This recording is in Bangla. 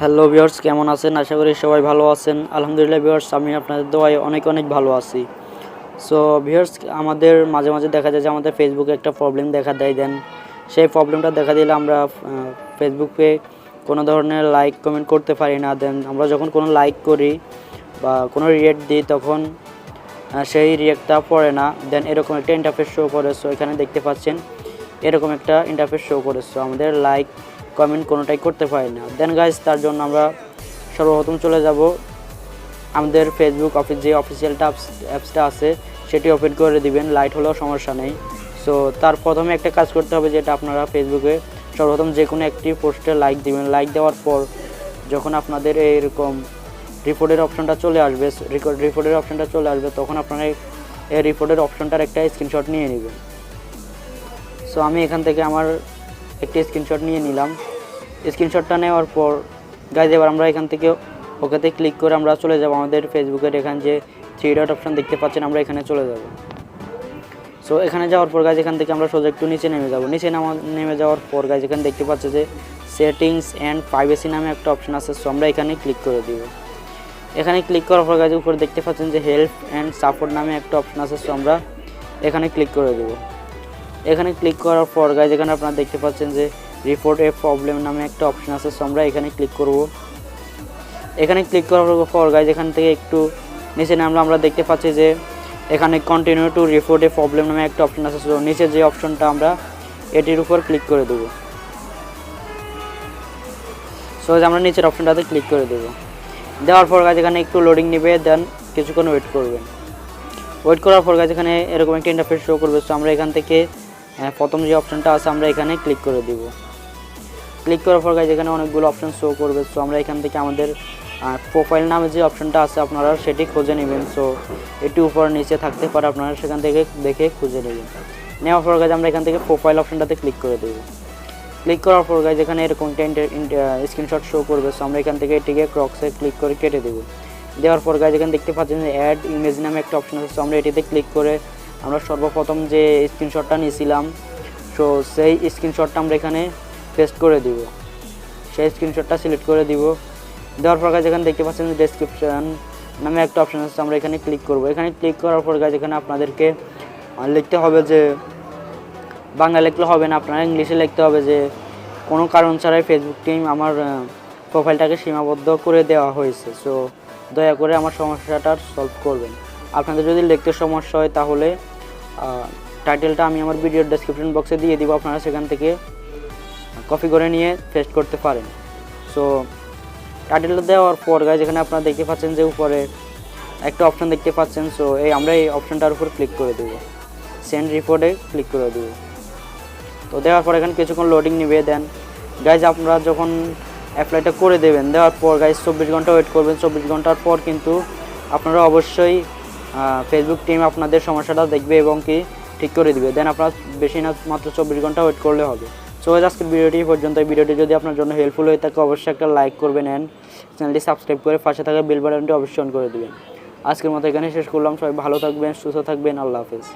হ্যালো ভিউয়ার্স, কেমন আছেন? আশা করি সবাই ভালো আছেন। আলহামদুলিল্লাহ ভিউয়ার্স, আমি আপনাদের দোয়ায় অনেক ভালো আছি। সো ভিউয়ার্স, আমাদের মাঝে মাঝে দেখা যায় যে আমাদের ফেসবুকে একটা প্রবলেম দেখা দেয়। দেন সেই প্রবলেমটা দেখা দিলে আমরা ফেসবুকে কোনো ধরনের লাইক কমেন্ট করতে পারি না। দেন আমরা যখন কোনো লাইক করি বা কোনো রিয়েক্ট দিই, তখন সেই রিয়েক্টটা পড়ে না। দেন এরকম একটা ইন্টারফেস শো করে। সো এখানে দেখতে পাচ্ছেন এরকম একটা ইন্টারফেস শো করে। সো আমাদের লাইক কমেন্ট কোনোটাই করতে পারি না। দেন গাইজ, তার জন্য আমরা সর্বপ্রথম চলে যাব আমাদের ফেসবুক যে অফিসিয়াল অ্যাপসটা আছে সেটি ওপেন করে দিবেন। লাইট হলেও সমস্যা নেই। সো তার প্রথমে একটা কাজ করতে হবে, যেটা আপনারা ফেসবুকে সর্বপ্রথম যে কোনো একটি পোস্টে লাইক দিবেন। লাইক দেওয়ার পর যখন আপনাদের এইরকম রিপোর্টের অপশনটা চলে আসবে তখন আপনারা এই রিপোর্টের অপশনটার একটা স্ক্রিনশট নিয়ে নেবেন। সো আমি এখান থেকে আমার একটি স্ক্রিনশট নিয়ে নিলাম। স্ক্রিনশটটা নেওয়ার পর গাইজ, এবার আমরা এখান থেকে ওকেতে ক্লিক করে আমরা চলে যাব আমাদের ফেসবুকের এখানে যে 3 ডট অপশন দেখতে পাচ্ছেন, আমরা এখানে চলে যাব। সো এখানে যাওয়ার পর গাইজ, এখান থেকে আমরা সোজা একটু নিচে নেমে যাব। নেমে যাওয়ার পর গাইজ, এখানে দেখতে পাচ্ছি যে সেটিংস অ্যান্ড প্রাইভেসি নামে একটা অপশন আছে। সো আমরা এখানে ক্লিক করে দিব। এখানে ক্লিক করার পর গাইজ, উপরে দেখতে পাচ্ছেন যে হেল্প অ্যান্ড সাপোর্ট নামে একটা অপশন আছে। সো আমরা এখানে ক্লিক করে দেব। এখানে ক্লিক করার পর গাইজ, এখানে আপনারা দেখতে পাচ্ছেন যে রিপোর্ট এ প্রবলেম নামে একটা অপশন আছে। সো আমরা এখানে ক্লিক করব। এখানে ক্লিক করার পর গাইজ, এখান থেকে একটু নিচে নামলে আমরা দেখতে পাচ্ছি যে এখানে continue to report A problem নামে একটা অপশন আছে। সো নিচে যে অপশনটা, আমরা এটির উপর ক্লিক করে দেব। সো আমরা নিচের অপশনটাতে ক্লিক করে দেব। দেওয়ার পর গাইজ, এখানে একটু লোডিং নেবে। দেন কিছুক্ষণ ওয়েট করবেন। ওয়েট করার পর গাইজ, এখানে এরকম একটা ইন্টারফেস শো করবে। সো আমরা এখান থেকে প্রথম যে অপশনটা আছে আমরা এখানে ক্লিক করে দিব। ক্লিক করার পর গাইজ, এখানে অনেকগুলো অপশন শো করবে। সো আমরা এখান থেকে আমাদের প্রোফাইল নামে যে অপশনটা আছে আপনারা সেটি খুঁজে নেবেন। সো এটি উপর নিচে থাকতে পারে, আপনারা সেখান থেকে দেখে খুঁজে নেবেন। নেওয়ার পর গাইজ, আমরা এখান থেকে প্রোফাইল অপশনটাতে ক্লিক করে দেব। ক্লিক করার পর গাইজ, এখানে এরকম স্ক্রিনশট শো করবে। সো আমরা এখান থেকে এটিকে ক্রক্সে ক্লিক করে কেটে দেব। দেওয়ার পর গাইজ, এখানে দেখতে পাচ্ছেন যে অ্যাড ইমেজ নামে একটা অপশন আছে। সো আমরা এটিতে ক্লিক করে আমরা সর্বপ্রথম যে স্ক্রিনশটটা নিয়েছিলাম, সো সেই স্ক্রিনশটটা আমরা এখানে পেস্ট করে দিব। সেই স্ক্রিনশটটা সিলেক্ট করে দিব। দেওয়ার পর গাইজ, এখানে দেখতে পাচ্ছেন যে ডেসক্রিপশন নামে একটা অপশন আছে। আমরা এখানে ক্লিক করব। এখানে ক্লিক করার পর গাইজ, এখানে আপনাদেরকে লিখতে হবে যে বাংলা লিখলে হবে না, আপনারা ইংলিশে লিখতে হবে যে কোনো কারণ ছাড়াই ফেসবুক টিম আমার প্রোফাইলটাকে সীমাবদ্ধ করে দেওয়া হয়েছে। সো দয়া করে আমার সমস্যাটা সলভ করবেন। আপনাদের যদি লিখতে সমস্যা হয় তাহলে টাইটেলটা আমি আমার ভিডিওর ডেসক্রিপশন বক্সে দিয়ে দিব, আপনারা সেখান থেকে কপি করে নিয়ে পেস্ট করতে পারেন। সো টাইটেলটা দেওয়ার পর গাইজ, এখানে আপনারা দেখতে পাচ্ছেন যে উপরে একটা অপশন দেখতে পাচ্ছেন। সো আমরা এই অপশনটার উপর ক্লিক করে দেব। সেন্ড রিপোর্টে ক্লিক করে দেব। তো দেওয়ার পর এখানে কিছুক্ষণ লোডিং নেবে। দেন গাইজ, আপনারা যখন অ্যাপ্লাইটা করে দেবেন, দেওয়ার পর গাইজ 24 ঘন্টা ওয়েট করবেন। 24 ঘন্টার পর কিন্তু আপনারা অবশ্যই ফেসবুক টিম আপনাদের সমস্যাটা দেখবে এবং কি ঠিক করে দিবে। দেন আপনারা বেশি না, মাত্র 24 ঘন্টা ওয়েট করলে হবে। সো আজকের ভিডিওটি পর্যন্ত। এই ভিডিওটি যদি আপনার জন্য হেল্পফুল হয়ে থাকে অবশ্যই একটা লাইক করবেন অ্যান্ড চ্যানেলটি সাবস্ক্রাইব করে পাশে থাকা বেল বাটনটি অবশ্যই অন করে দেবেন। আজকের মতো এখানে শেষ করলাম। সবাই ভালো থাকবেন, সুস্থ থাকবেন। আল্লাহ হাফেজ।